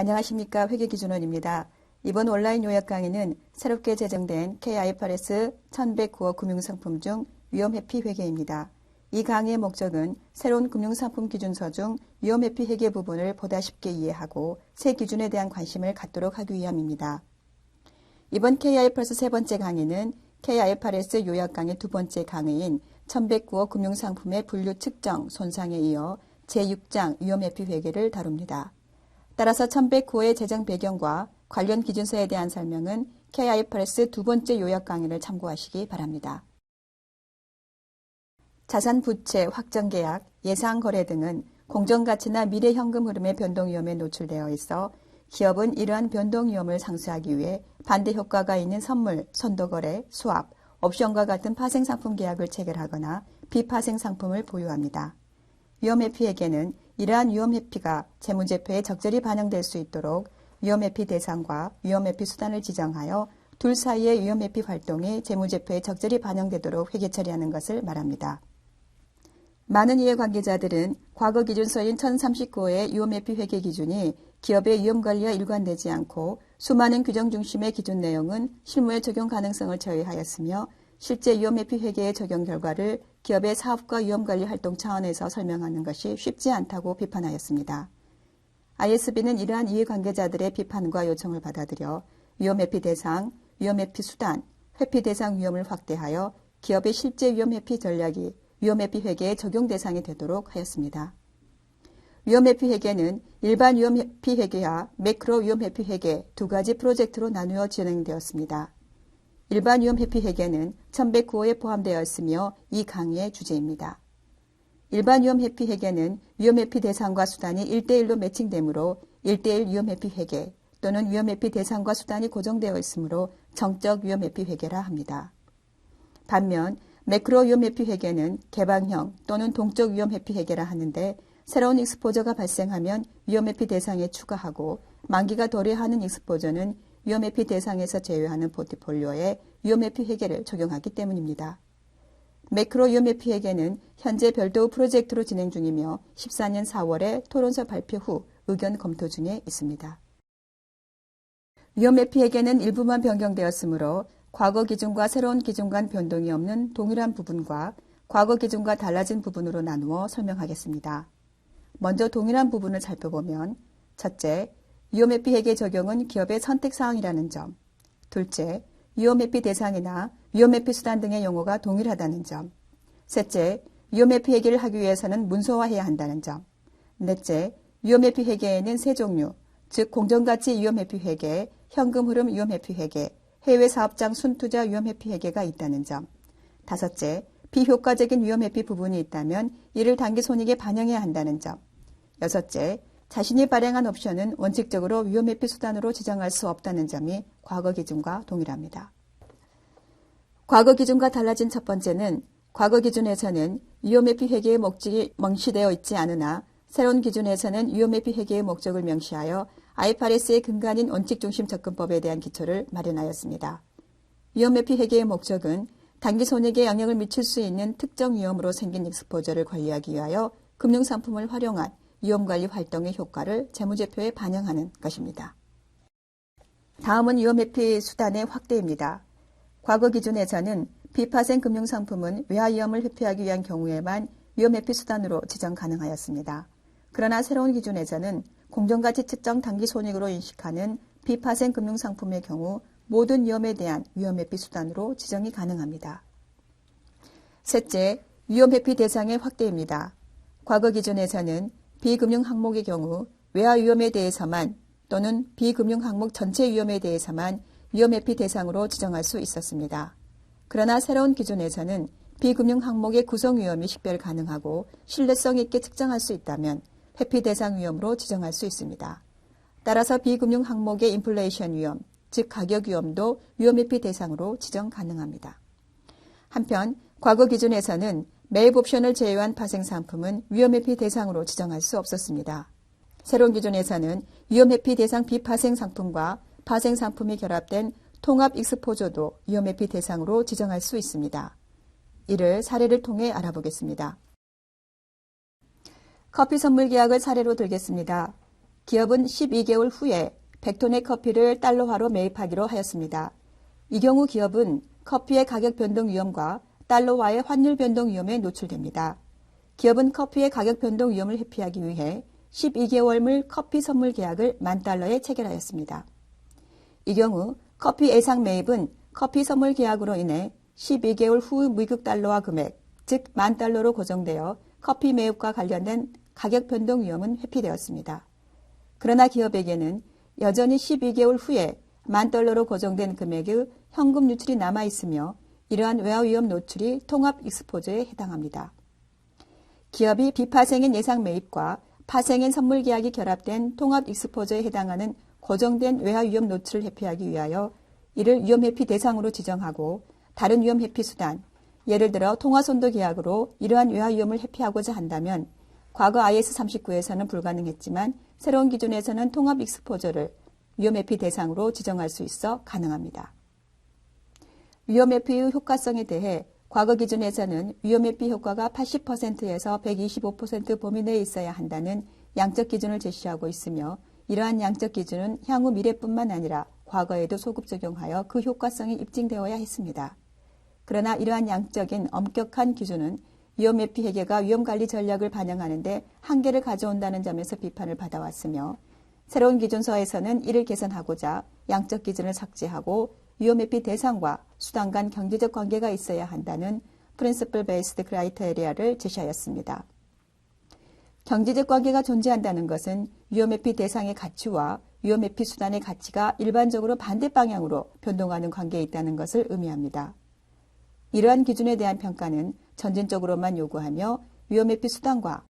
안녕하십니까. 회계기준원입니다. 이번 온라인 요약 강의는 새롭게 제정된 K-IFRS 1109호 금융상품 중 위험회피 회계입니다. 이 강의의 목적은 새로운 금융상품 기준서 중 위험회피 회계 부분을 보다 쉽게 이해하고 새 기준에 대한 관심을 갖도록 하기 위함입니다. 이번 K-IFRS 세 번째 강의는 K-IFRS 요약 강의 두 번째 강의인 1109호 금융상품의 분류 측정 손상에 이어 제6장 위험회피 회계를 다룹니다. 따라서 1109호의 제정 배경과 관련 기준서에 대한 설명은 K-IFRS 두 번째 요약 강의를 참고하시기 바랍니다. 자산 부채, 확정 계약, 예상 거래 등은 공정가치나 미래 현금 흐름의 변동 위험에 노출되어 있어 기업은 이러한 변동 위험을 상쇄하기 위해 반대 효과가 있는 선물, 선도거래, 스왑, 옵션과 같은 파생상품 계약을 체결하거나 비파생 상품을 보유합니다. 위험회피 회계는 이러한 위험회피가 재무제표에 적절히 반영될 수 있도록 위험회피 대상과 위험회피 수단을 지정하여 둘 사이의 위험회피 활동이 재무제표에 적절히 반영되도록 회계 처리하는 것을 말합니다. 많은 이해관계자들은 과거 기준서인 1039호의 위험회피 회계 기준이 기업의 위험관리와 일관되지 않고 수많은 규정 중심의 기준 내용은 실무에 적용 가능성을 제외하였으며 실제 위험회피 회계의 적용 결과를 기업의 사업과 위험관리 활동 차원에서 설명하는 것이 쉽지 않다고 비판하였습니다. ISB는 이러한 이해관계자들의 비판과 요청을 받아들여 위험회피 대상, 위험회피 수단, 회피 대상 위험을 확대하여 기업의 실제 위험회피 전략이 위험회피 회계의 적용 대상이 되도록 하였습니다. 위험회피 회계는 일반 위험회피 회계와 매크로 위험회피 회계 두 가지 프로젝트로 나누어 진행되었습니다. 일반 위험회피 회계는 1109호에 포함되어 있으며 이 강의의 주제입니다. 일반 위험회피 회계는 위험회피 대상과 수단이 1대1로 매칭되므로 1대1 위험회피 회계 또는 위험회피 대상과 수단이 고정되어 있으므로 정적 위험회피 회계라 합니다. 반면 매크로 위험회피 회계는 개방형 또는 동적 위험회피 회계라 하는데 새로운 익스포저가 발생하면 위험회피 대상에 추가하고 만기가 도래하는 익스포저는 위험회피 대상에서 제외하는 포트폴리오에 위험회피 회계를 적용하기 때문입니다. 매크로 위험회피 회계는 현재 별도의 프로젝트로 진행 중이며 14년 4월에 토론서 발표 후 의견 검토 중에 있습니다. 위험회피 회계는 일부만 변경되었으므로 과거 기준과 새로운 기준 간 변동이 없는 동일한 부분과 과거 기준과 달라진 부분으로 나누어 설명하겠습니다. 먼저 동일한 부분을 살펴보면 첫째, 위험회피 회계 적용은 기업의 선택사항이라는 점. 둘째, 위험회피 대상이나 위험회피 수단 등의 용어가 동일하다는 점. 셋째, 위험회피 회계를 하기 위해서는 문서화해야 한다는 점. 넷째, 위험회피 회계에는 세 종류, 즉 공정가치 위험회피 회계, 현금 흐름 위험회피 회계, 해외 사업장 순투자 위험회피 회계가 있다는 점. 다섯째, 비효과적인 위험회피 부분이 있다면 이를 당기손익에 반영해야 한다는 점. 여섯째, 자신이 발행한 옵션은 원칙적으로 위험회피 수단으로 지정할 수 없다는 점이 과거 기준과 동일합니다. 과거 기준과 달라진 첫 번째는 과거 기준에서는 위험회피 회계의 목적이 명시되어 있지 않으나 새로운 기준에서는 위험회피 회계의 목적을 명시하여 IFRS의 근간인 원칙중심 접근법에 대한 기초를 마련하였습니다. 위험회피 회계의 목적은 단기손익에 영향을 미칠 수 있는 특정 위험으로 생긴 익스포저를 관리하기 위하여 금융상품을 활용한 위험관리 활동의 효과를 재무제표에 반영하는 것입니다. 다음은 위험회피 수단의 확대입니다. 과거 기준에서는 비파생 금융상품은 외화위험을 회피하기 위한 경우에만 위험회피 수단으로 지정 가능하였습니다. 그러나 새로운 기준에서는 공정가치 측정 단기손익으로 인식하는 비파생 금융상품의 경우 모든 위험에 대한 위험회피 수단으로 지정이 가능합니다. 셋째, 위험회피 대상의 확대입니다. 과거 기준에서는 비금융 항목의 경우 외화 위험에 대해서만 또는 비금융 항목 전체 위험에 대해서만 위험회피 대상으로 지정할 수 있었습니다. 그러나 새로운 기준에서는 비금융 항목의 구성 위험이 식별 가능하고 신뢰성 있게 측정할 수 있다면 회피 대상 위험으로 지정할 수 있습니다. 따라서 비금융 항목의 인플레이션 위험, 즉 가격 위험도 위험회피 대상으로 지정 가능합니다. 한편 과거 기준에서는 매입 옵션을 제외한 파생상품은 위험회피 대상으로 지정할 수 없었습니다. 새로운 기준에서는 위험회피 대상 비파생 상품과 파생 상품이 결합된 통합 익스포저도 위험회피 대상으로 지정할 수 있습니다. 이를 사례를 통해 알아보겠습니다. 커피 선물 계약을 사례로 들겠습니다. 기업은 12개월 후에 100톤의 커피를 달러화로 매입하기로 하였습니다. 이 경우 기업은 커피의 가격 변동 위험과 달러화의 환율 변동 위험에 노출됩니다. 기업은 커피의 가격 변동 위험을 회피하기 위해 12개월물 커피 선물 계약을 $10,000에 체결하였습니다. 이 경우 커피 예상 매입은 커피 선물 계약으로 인해 12개월 후 미국 달러화 금액, 즉 $10,000로 고정되어 커피 매입과 관련된 가격 변동 위험은 회피되었습니다. 그러나 기업에게는 여전히 12개월 후에 $10,000로 고정된 금액의 현금 유출이 남아있으며 이러한 외화 위험 노출이 통합 익스포저에 해당합니다. 기업이 비파생인 예상 매입과 파생인 선물 계약이 결합된 통합 익스포저에 해당하는 고정된 외화 위험 노출을 회피하기 위하여 이를 위험 회피 대상으로 지정하고 다른 위험 회피 수단, 예를 들어 통화손도 계약으로 이러한 외화 위험을 회피하고자 한다면 과거 IS39에서는 불가능했지만 새로운 기준에서는 통합 익스포저를 위험 회피 대상으로 지정할 수 있어 가능합니다. 위험 회피의 효과성에 대해 과거 기준에서는 위험 회피 효과가 80%에서 125% 범위 내에 있어야 한다는 양적 기준을 제시하고 있으며 이러한 양적 기준은 향후 미래뿐만 아니라 과거에도 소급 적용하여 그 효과성이 입증되어야 했습니다. 그러나 이러한 양적인 엄격한 기준은 위험 회피 회계가 위험관리 전략을 반영하는 데 한계를 가져온다는 점에서 비판을 받아왔으며 새로운 기준서에서는 이를 개선하고자 양적 기준을 삭제하고 위험 회피 대상과 수단 간 경제적 관계가 있어야 한다는 Principle Based Criteria를 제시하였습니다. 경제적 관계가 존재한다는 것은 위험 회피 대상의 가치와 위험 회피 수단의 가치가 일반적으로 반대 방향으로 변동하는 관계에 있다는 것을 의미합니다. 이러한 기준에 대한 평가는 점진적으로만 요구하며 위험 회피 수단과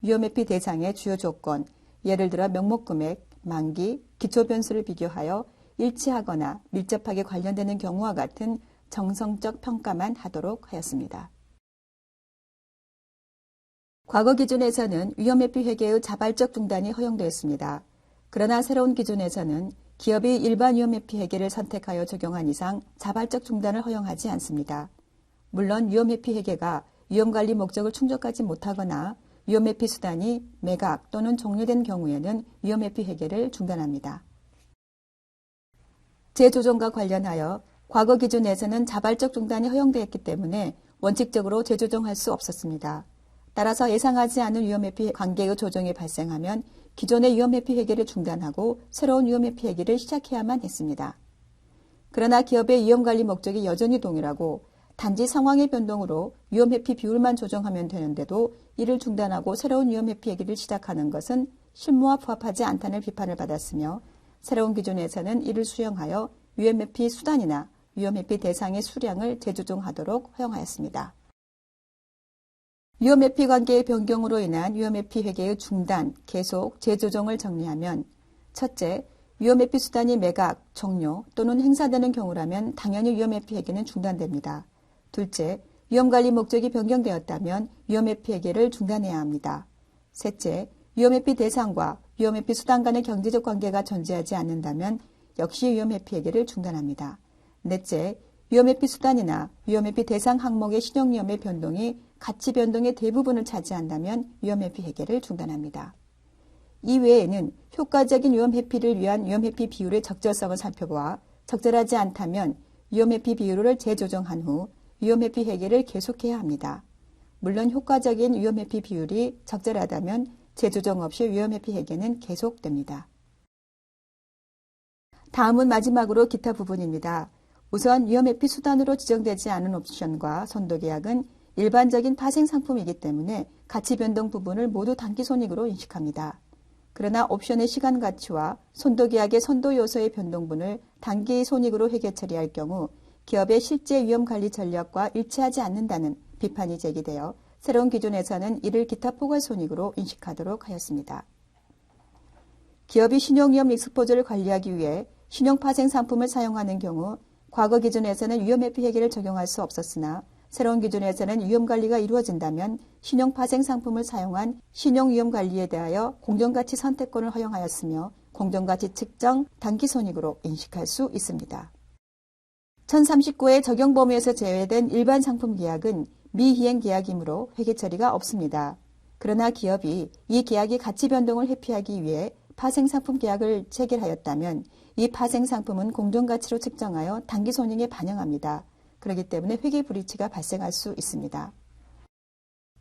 위험 회피 대상의 주요 조건, 예를 들어 명목 금액, 만기, 기초 변수를 비교하여 일치하거나 밀접하게 관련되는 경우와 같은 정성적 평가만 하도록 하였습니다. 과거 기준에서는 위험 회피 회계의 자발적 중단이 허용되었습니다. 그러나 새로운 기준에서는 기업이 일반 위험 회피 회계를 선택하여 적용한 이상 자발적 중단을 허용하지 않습니다. 물론 위험 회피 회계가 위험관리 목적을 충족하지 못하거나 위험 회피 수단이 매각 또는 종료된 경우에는 위험 회피 회계를 중단합니다. 재조정과 관련하여 과거 기준에서는 자발적 중단이 허용되었기 때문에 원칙적으로 재조정할 수 없었습니다. 따라서 예상하지 않은 위험 회피 관계의 조정이 발생하면 기존의 위험 회피 회계를 중단하고 새로운 위험 회피 회계를 시작해야만 했습니다. 그러나 기업의 위험관리 목적이 여전히 동일하고 단지 상황의 변동으로 위험 회피 비율만 조정하면 되는데도 이를 중단하고 새로운 위험 회피 회계를 시작하는 것은 실무와 부합하지 않다는 비판을 받았으며 새로운 기준에서는 이를 수용하여 위험 회피 수단이나 위험 회피 대상의 수량을 재조정하도록 허용하였습니다. 위험 회피 관계의 변경으로 인한 위험 회피 회계의 중단, 계속, 재조정을 정리하면 첫째, 위험 회피 수단이 매각, 종료 또는 행사되는 경우라면 당연히 위험 회피 회계는 중단됩니다. 둘째, 위험관리 목적이 변경되었다면 위험 회피 회계를 중단해야 합니다. 셋째, 위험 회피 대상과 위험 회피 수단 간의 경제적 관계가 존재하지 않는다면 역시 위험 회피 회계를 중단합니다. 넷째, 위험 회피 수단이나 위험 회피 대상 항목의 신용 위험의 변동이 가치 변동의 대부분을 차지한다면 위험 회피 회계를 중단합니다. 이 외에는 효과적인 위험 회피를 위한 위험 회피 비율의 적절성을 살펴보아 적절하지 않다면 위험 회피 비율을 재조정한 후 위험 회피 회계를 계속해야 합니다. 물론 효과적인 위험 회피 비율이 적절하다면 재조정 없이 위험 회피 회계는 계속됩니다. 다음은 마지막으로 기타 부분입니다. 우선 위험 회피 수단으로 지정되지 않은 옵션과 선도계약은 일반적인 파생 상품이기 때문에 가치 변동 부분을 모두 단기손익으로 인식합니다. 그러나 옵션의 시간 가치와 선도계약의 선도 요소의 변동분을 단기 손익으로 회계 처리할 경우 기업의 실제 위험 관리 전략과 일치하지 않는다는 비판이 제기되어 새로운 기준에서는 이를 기타 포괄 손익으로 인식하도록 하였습니다. 기업이 신용위험 익스포저를 관리하기 위해 신용파생 상품을 사용하는 경우 과거 기준에서는 위험 회피 회계를 적용할 수 없었으나 새로운 기준에서는 위험관리가 이루어진다면 신용파생 상품을 사용한 신용위험관리에 대하여 공정가치 선택권을 허용하였으며 공정가치 측정 단기손익으로 인식할 수 있습니다. 1039의 적용 범위에서 제외된 일반 상품 계약은 미희행 계약이므로 회계 처리가 없습니다. 그러나 기업이 이 계약의 가치 변동을 회피하기 위해 파생상품 계약을 체결하였다면 이 파생상품은 공정가치로 측정하여 당기손익에 반영합니다. 그렇기 때문에 회계불이치가 발생할 수 있습니다.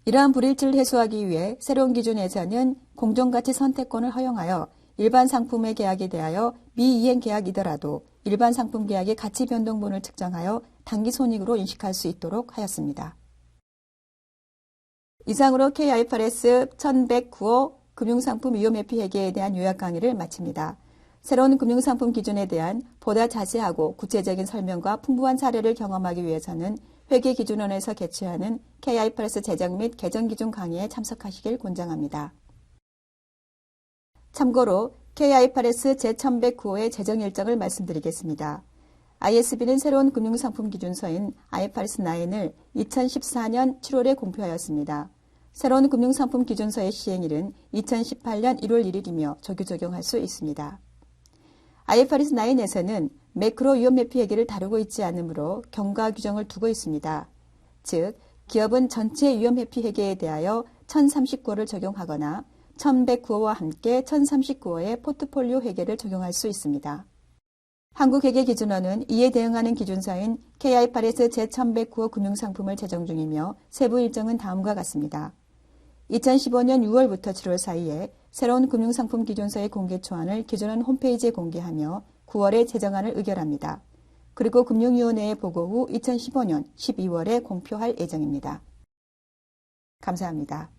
이러한 불일치를 해소하기 위해 새로운 기준에서는 공정가치 선택권을 허용하여 일반 상품의 계약에 대하여 미이행 계약이더라도 일반 상품 계약의 가치 변동분을 측정하여 당기손익으로 인식할 수 있도록 하였습니다. 이상으로 K-IFRS 1109호 금융상품 위험회피 회계에 대한 요약 강의를 마칩니다. 새로운 금융상품 기준에 대한 보다 자세하고 구체적인 설명과 풍부한 사례를 경험하기 위해서는 회계기준원에서 개최하는 K-IFRS 제정 및 개정 기준 강의에 참석하시길 권장합니다. 참고로 K-IFRS 제1109호의 제정 일정을 말씀드리겠습니다. ISB는 새로운 금융상품 기준서인 IFRS 9을 2014년 7월에 공표하였습니다. 새로운 금융상품 기준서의 시행일은 2018년 1월 1일이며 조기 적용할 수 있습니다. IFRS 9에서는 매크로 위험회피 회계를 다루고 있지 않으므로 경과 규정을 두고 있습니다. 즉, 기업은 전체 위험회피 회계에 대하여 1039호를 적용하거나 1109호와 함께 1039호의 포트폴리오 회계를 적용할 수 있습니다. 한국회계기준원은 이에 대응하는 기준서인 K-IFRS 제1109호 금융상품을 제정 중이며 세부 일정은 다음과 같습니다. 2015년 6월부터 7월 사이에 새로운 금융상품 기준서의 공개 초안을 기준원 홈페이지에 공개하며 9월에 제정안을 의결합니다. 그리고 금융위원회에 보고 후 2015년 12월에 공표할 예정입니다. 감사합니다.